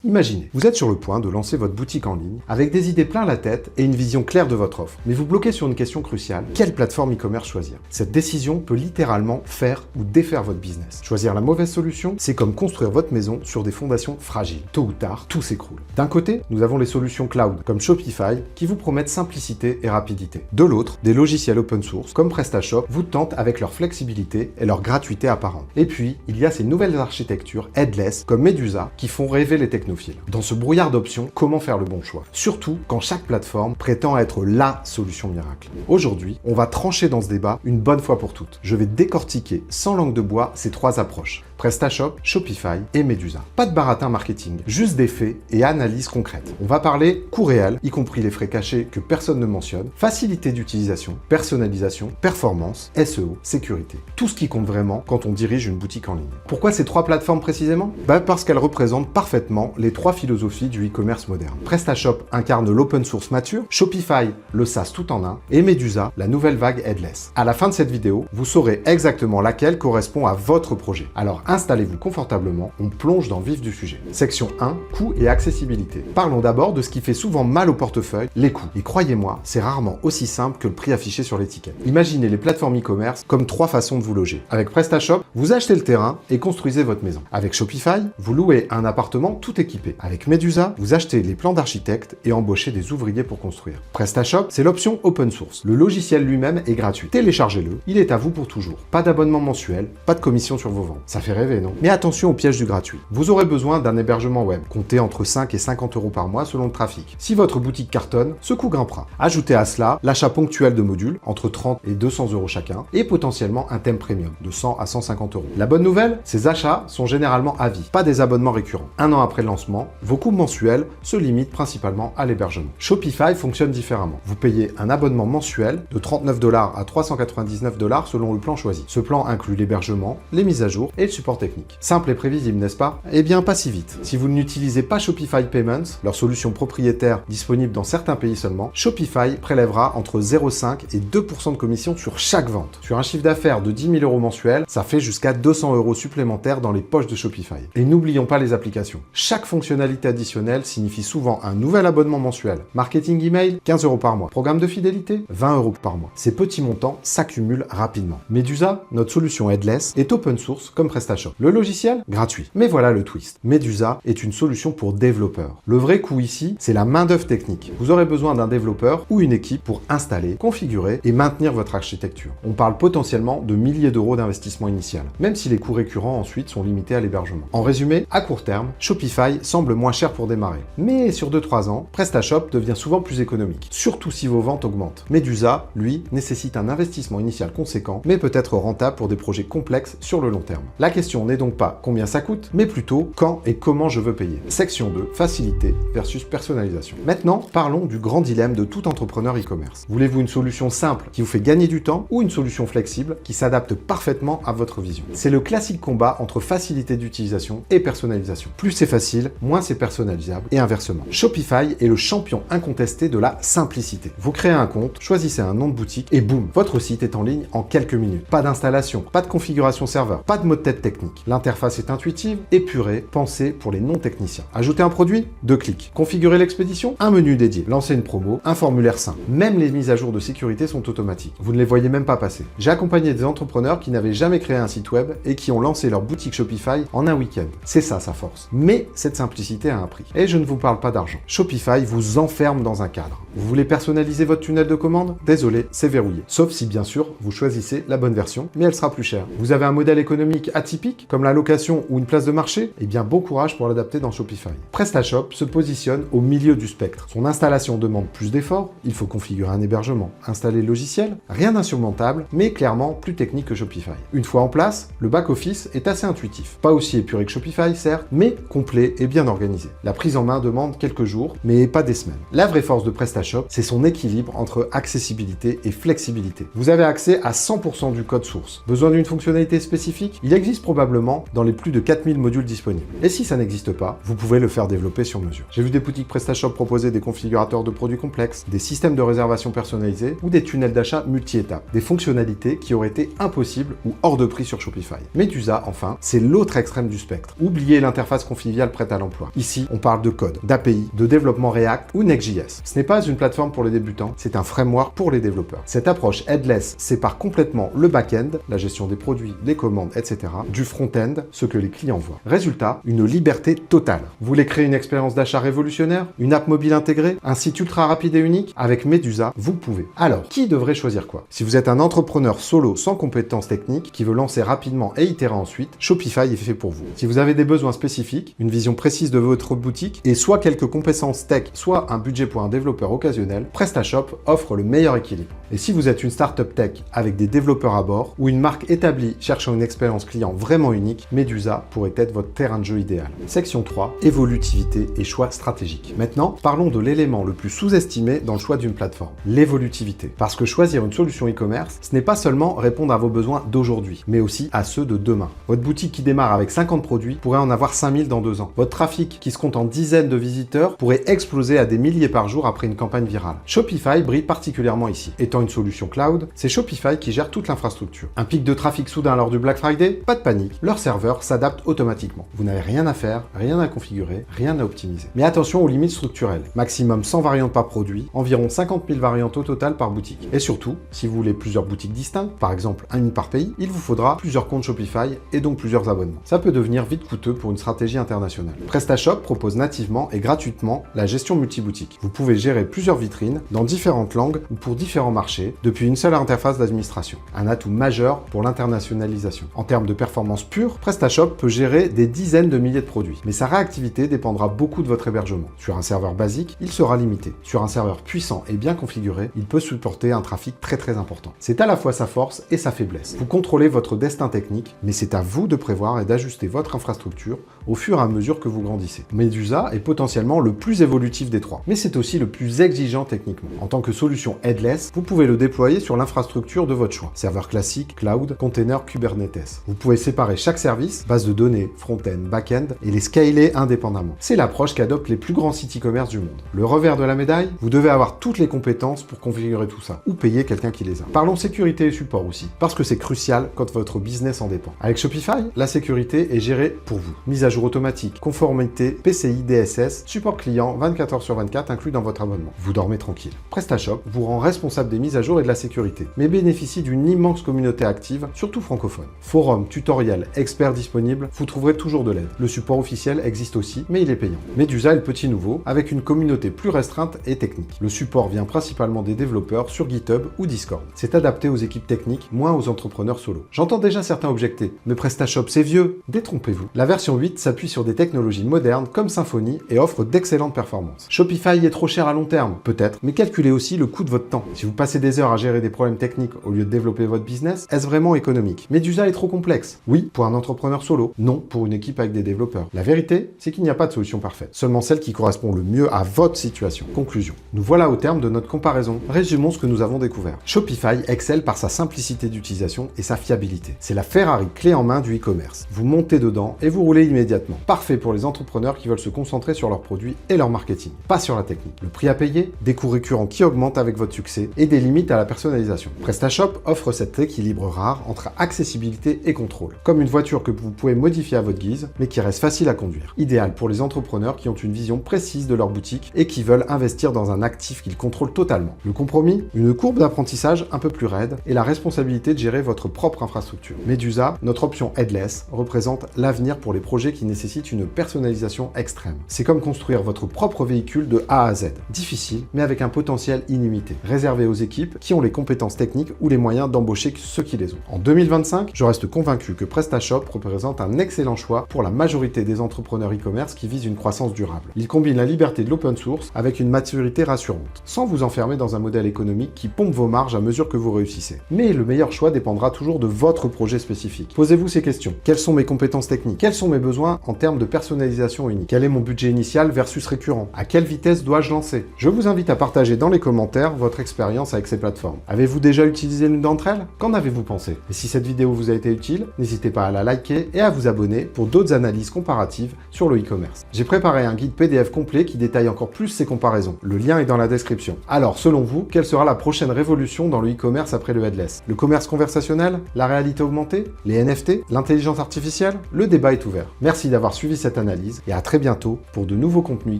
Imaginez, vous êtes sur le point de lancer votre boutique en ligne avec des idées plein la tête et une vision claire de votre offre. Mais vous bloquez sur une question cruciale, quelle plateforme e-commerce choisir? Cette décision peut littéralement faire ou défaire votre business. Choisir la mauvaise solution, c'est comme construire votre maison sur des fondations fragiles. Tôt ou tard, tout s'écroule. D'un côté, nous avons les solutions cloud comme Shopify qui vous promettent simplicité et rapidité. De l'autre, des logiciels open source comme PrestaShop vous tentent avec leur flexibilité et leur gratuité apparente. Et puis, il y a ces nouvelles architectures headless comme Medusa qui font rêver les technophiles. Dans ce brouillard d'options, comment faire le bon choix? Surtout quand chaque plateforme prétend être LA solution miracle. Aujourd'hui, on va trancher dans ce débat une bonne fois pour toutes. Je vais décortiquer sans langue de bois ces trois approches. PrestaShop, Shopify et Medusa. Pas de baratin marketing, juste des faits et analyses concrètes. On va parler coût réel, y compris les frais cachés que personne ne mentionne, facilité d'utilisation, personnalisation, performance, SEO, sécurité. Tout ce qui compte vraiment quand on dirige une boutique en ligne. Pourquoi ces trois plateformes précisément? Parce qu'elles représentent parfaitement les trois philosophies du e-commerce moderne. PrestaShop incarne l'open source mature, Shopify le SaaS tout en un et Medusa la nouvelle vague headless. À la fin de cette vidéo, vous saurez exactement laquelle correspond à votre projet. Alors installez-vous confortablement, on plonge dans le vif du sujet. Section 1, coûts et accessibilité. Parlons d'abord de ce qui fait souvent mal au portefeuille, les coûts. Et croyez-moi, c'est rarement aussi simple que le prix affiché sur l'étiquette. Imaginez les plateformes e-commerce comme trois façons de vous loger. Avec PrestaShop, vous achetez le terrain et construisez votre maison. Avec Shopify, vous louez un appartement tout équipé. Avec Medusa, vous achetez les plans d'architecte et embauchez des ouvriers pour construire. PrestaShop, c'est l'option open source. Le logiciel lui-même est gratuit. Téléchargez-le, il est à vous pour toujours. Pas d'abonnement mensuel, pas de commission sur vos ventes. Ça fait rêver, non? Mais attention au piège du gratuit. Vous aurez besoin d'un hébergement web, comptez entre 5 et 50 € par mois selon le trafic. Si votre boutique cartonne, ce coût grimpera. Ajoutez à cela l'achat ponctuel de modules, entre 30 et 200 € chacun, et potentiellement un thème premium, de 100 à 150 €. La bonne nouvelle, ces achats sont généralement à vie, pas des abonnements récurrents. Un an après le lancement, vos coûts mensuels se limitent principalement à l'hébergement. Shopify fonctionne différemment. Vous payez un abonnement mensuel de 39 $ à 399 $ selon le plan choisi. Ce plan inclut l'hébergement, les mises à jour et le support technique. Simple et prévisible, n'est-ce pas? Eh bien, pas si vite. Si vous n'utilisez pas Shopify Payments, leur solution propriétaire disponible dans certains pays seulement, Shopify prélèvera entre 0,5 et 2% de commission sur chaque vente. Sur un chiffre d'affaires de 10 000 € mensuel, ça fait jusqu'à 200 € supplémentaires dans les poches de Shopify. Et n'oublions pas les applications. Chaque fonctionnalité additionnelle signifie souvent un nouvel abonnement mensuel. Marketing email, 15 € par mois. Programme de fidélité, 20 € par mois. Ces petits montants s'accumulent rapidement. Medusa, notre solution headless, est open source comme PrestaShop. Le logiciel, gratuit. Mais voilà le twist. Medusa est une solution pour développeurs. Le vrai coût ici, c'est la main-d'œuvre technique. Vous aurez besoin d'un développeur ou une équipe pour installer, configurer et maintenir votre architecture. On parle potentiellement de milliers d'euros d'investissement initial, même si les coûts récurrents ensuite sont limités à l'hébergement. En résumé, à court terme, Shopify semble moins cher pour démarrer. Mais sur 2-3 ans, PrestaShop devient souvent plus économique, surtout si vos ventes augmentent. Medusa, lui, nécessite un investissement initial conséquent, mais peut être rentable pour des projets complexes sur le long terme. La question n'est donc pas combien ça coûte, mais plutôt quand et comment je veux payer. Section 2, facilité versus personnalisation. Maintenant, parlons du grand dilemme de tout entrepreneur e-commerce. Voulez-vous une solution simple qui vous fait gagner du temps ou une solution flexible qui s'adapte parfaitement à votre vision? C'est le classique combat entre facilité d'utilisation et personnalisation. Plus c'est facile, moins c'est personnalisable et inversement. Shopify est le champion incontesté de la simplicité. Vous créez un compte, choisissez un nom de boutique et boum, votre site est en ligne en quelques minutes. Pas d'installation, pas de configuration serveur, pas de mot de tête technique. L'interface est intuitive, épurée, pensée pour les non-techniciens. Ajoutez un produit, 2 clics. Configurer l'expédition, un menu dédié. Lancer une promo, un formulaire simple. Même les mises à jour de sécurité sont automatiques. Vous ne les voyez même pas passer. J'ai accompagné des entrepreneurs qui n'avaient jamais créé un site web et qui ont lancé leur boutique Shopify en un week-end. C'est ça sa force. Mais cette simplicité a un prix. Et je ne vous parle pas d'argent. Shopify vous enferme dans un cadre. Vous voulez personnaliser votre tunnel de commande? Désolé, c'est verrouillé. Sauf si bien sûr, vous choisissez la bonne version, mais elle sera plus chère. Vous avez un modèle économique atypique, comme la location ou une place de marché? Eh bien, bon courage pour l'adapter dans Shopify. PrestaShop se positionne au milieu du spectre. Son installation demande plus d'efforts, il faut configurer un hébergement, installer le logiciel, rien d'insurmontable, mais clairement plus technique que Shopify. Une fois en place, le back-office est assez intuitif. Pas aussi épuré que Shopify, certes, mais complet et bien organisé. La prise en main demande quelques jours, mais pas des semaines. La vraie force de PrestaShop, c'est son équilibre entre accessibilité et flexibilité. Vous avez accès à 100% du code source. Besoin d'une fonctionnalité spécifique? Il existe probablement dans les plus de 4000 modules disponibles. Et si ça n'existe pas, vous pouvez le faire développer sur mesure. J'ai vu des boutiques PrestaShop proposer des configurateurs de produits complexes, des systèmes de réservation personnalisés ou des tunnels d'achat multi-étapes, des fonctionnalités qui auraient été impossibles ou hors de prix sur Shopify. Medusa, enfin, c'est l'autre extrême du spectre. Oubliez l'interface conviviale prête à l'emploi. Ici, on parle de code, d'API, de développement React ou Next.js. Ce n'est pas une plateforme pour les débutants, c'est un framework pour les développeurs. Cette approche headless sépare complètement le back-end, la gestion des produits, les commandes, etc., du front-end, ce que les clients voient. Résultat, une liberté totale. Vous voulez créer une expérience d'achat révolutionnaire, une app mobile intégrée, un site ultra rapide et unique? Avec Medusa, vous pouvez. Alors, qui devrait choisir quoi? Si vous êtes un entrepreneur solo sans compétences techniques, qui veut lancer rapidement et itérer ensuite, Shopify est fait pour vous. Si vous avez des besoins spécifiques, une vision précise de votre boutique et soit quelques compétences tech, soit un budget pour un développeur occasionnel, PrestaShop offre le meilleur équilibre. Et si vous êtes une startup tech avec des développeurs à bord ou une marque établie cherchant une expérience client vraiment unique, Medusa pourrait être votre terrain de jeu idéal. Section 3, évolutivité et choix stratégique. Maintenant, parlons de l'élément le plus sous-estimé dans le choix d'une plateforme, l'évolutivité. Parce que choisir une solution e-commerce, ce n'est pas seulement répondre à vos besoins d'aujourd'hui, mais aussi à ceux de demain. Votre boutique qui démarre avec 50 produits pourrait en avoir 5000 dans 2 ans. Votre trafic qui se compte en dizaines de visiteurs pourrait exploser à des milliers par jour après une campagne virale. Shopify brille particulièrement ici. Étant une solution cloud, c'est Shopify qui gère toute l'infrastructure. Un pic de trafic soudain lors du Black Friday? Pas de panique, leur serveur s'adapte automatiquement. Vous n'avez rien à faire, rien à configurer, rien à optimiser. Mais attention aux limites structurelles. Maximum 100 variantes par produit, environ 50 000 variantes au total par boutique. Et surtout, si vous voulez plusieurs boutiques distinctes, par exemple une par pays, il vous faudra plusieurs comptes Shopify et donc plusieurs abonnements. Ça peut devenir vite coûteux pour une stratégie internationale. PrestaShop propose nativement et gratuitement la gestion multi-boutique. Vous pouvez gérer plusieurs vitrines dans différentes langues ou pour différents marchés depuis une seule interface d'administration. Un atout majeur pour l'internationalisation. En termes de performance pure, PrestaShop peut gérer des dizaines de milliers de produits, mais sa réactivité dépendra beaucoup de votre hébergement. Sur un serveur basique, il sera limité. Sur un serveur puissant et bien configuré, il peut supporter un trafic très important. C'est à la fois sa force et sa faiblesse. Vous contrôlez votre destin technique, mais c'est à vous de prévoir et d'ajuster votre infrastructure au fur et à mesure que vous grandissez. Medusa est potentiellement le plus évolutif des trois, mais c'est aussi le plus exigeant techniquement. En tant que solution headless, vous pouvez le déployer sur l'infrastructure de votre choix. Serveur classique, cloud, container, Kubernetes. Vous pouvez séparer chaque service, base de données, front-end, back-end, et les scaler indépendamment. C'est l'approche qu'adoptent les plus grands sites e-commerce du monde. Le revers de la médaille, vous devez avoir toutes les compétences pour configurer tout ça, ou payer quelqu'un qui les a. Parlons sécurité et support aussi, parce que c'est crucial quand votre business en dépend. Avec Shopify, la sécurité est gérée pour vous. Mise à jour automatique, conformité, PCI, DSS, support client 24 heures sur 24 inclus dans votre abonnement. Vous dormez tranquille. PrestaShop vous rend responsable des mises à jour et de la sécurité, mais bénéficie d'une immense communauté active, surtout francophone. Forum, tutoriels, experts disponibles, vous trouverez toujours de l'aide. Le support officiel existe aussi, mais il est payant. Medusa est le petit nouveau, avec une communauté plus restreinte et technique. Le support vient principalement des développeurs sur GitHub ou Discord. C'est adapté aux équipes techniques, moins aux entrepreneurs solo. J'entends déjà certains objecter, mais PrestaShop c'est vieux. Détrompez-vous. La version 8 s'appuie sur des technologies modernes comme Symfony et offre d'excellentes performances. Shopify est trop cher à long terme, peut-être, mais calculez aussi le coût de votre temps. Si vous passez des heures à gérer des problèmes techniques au lieu de développer votre business, est-ce vraiment économique? Medusa est trop complexe. Oui, pour un entrepreneur solo. Non, pour une équipe avec des développeurs. La vérité, c'est qu'il n'y a pas de solution parfaite. Seulement celle qui correspond le mieux à votre situation. Conclusion. Nous voilà au terme de notre comparaison. Résumons ce que nous avons découvert. Shopify excelle par sa simplicité d'utilisation et sa fiabilité. C'est la Ferrari clé en main du e-commerce. Vous montez dedans et vous roulez immédiatement. Parfait pour les entrepreneurs qui veulent se concentrer sur leurs produits et leur marketing, pas sur la technique. Le prix à payer, des coûts récurrents qui augmentent avec votre succès et des limites à la personnalisation. PrestaShop offre cet équilibre rare entre accessibilité et contrôle. Comme une voiture que vous pouvez modifier à votre guise, mais qui reste facile à conduire. Idéal pour les entrepreneurs qui ont une vision précise de leur boutique et qui veulent investir dans un actif qu'ils contrôlent totalement. Le compromis, une courbe d'apprentissage un peu plus raide et la responsabilité de gérer votre propre infrastructure. Medusa, notre option headless, représente l'avenir pour les projets qui nécessitent une personnalisation extrême. C'est comme construire votre propre véhicule de A à Z. Difficile, mais avec un potentiel illimité. Réservé aux équipes qui ont les compétences techniques ou les moyens d'embaucher ceux qui les ont. En 2025, je reste convaincu que PrestaShop représente un excellent choix pour la majorité des entrepreneurs e-commerce qui visent une croissance durable. Il combine la liberté de l'open source avec une maturité rassurante, sans vous enfermer dans un modèle économique qui pompe vos marges à mesure que vous réussissez. Mais le meilleur choix dépendra toujours de votre projet spécifique. Posez-vous ces questions. Quelles sont mes compétences techniques? Quels sont mes besoins en termes de personnalisation unique? Quel est mon budget initial versus récurrent? À quelle vitesse dois-je lancer? Je vous invite à partager dans les commentaires votre expérience avec ces plateformes. Avez-vous déjà utilisé l'une d'entre elles? Qu'en avez-vous pensé? Et si cette vidéo vous a été utile, n'hésitez n'hésitez pas à la liker et à vous abonner pour d'autres analyses comparatives sur le e-commerce. J'ai préparé un guide PDF complet qui détaille encore plus ces comparaisons. Le lien est dans la description. Alors, selon vous, quelle sera la prochaine révolution dans le e-commerce après le headless? Le commerce conversationnel? La réalité augmentée? Les NFT? L'intelligence artificielle? Le débat est ouvert. Merci d'avoir suivi cette analyse et à très bientôt pour de nouveaux contenus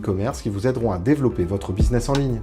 e-commerce qui vous aideront à développer votre business en ligne.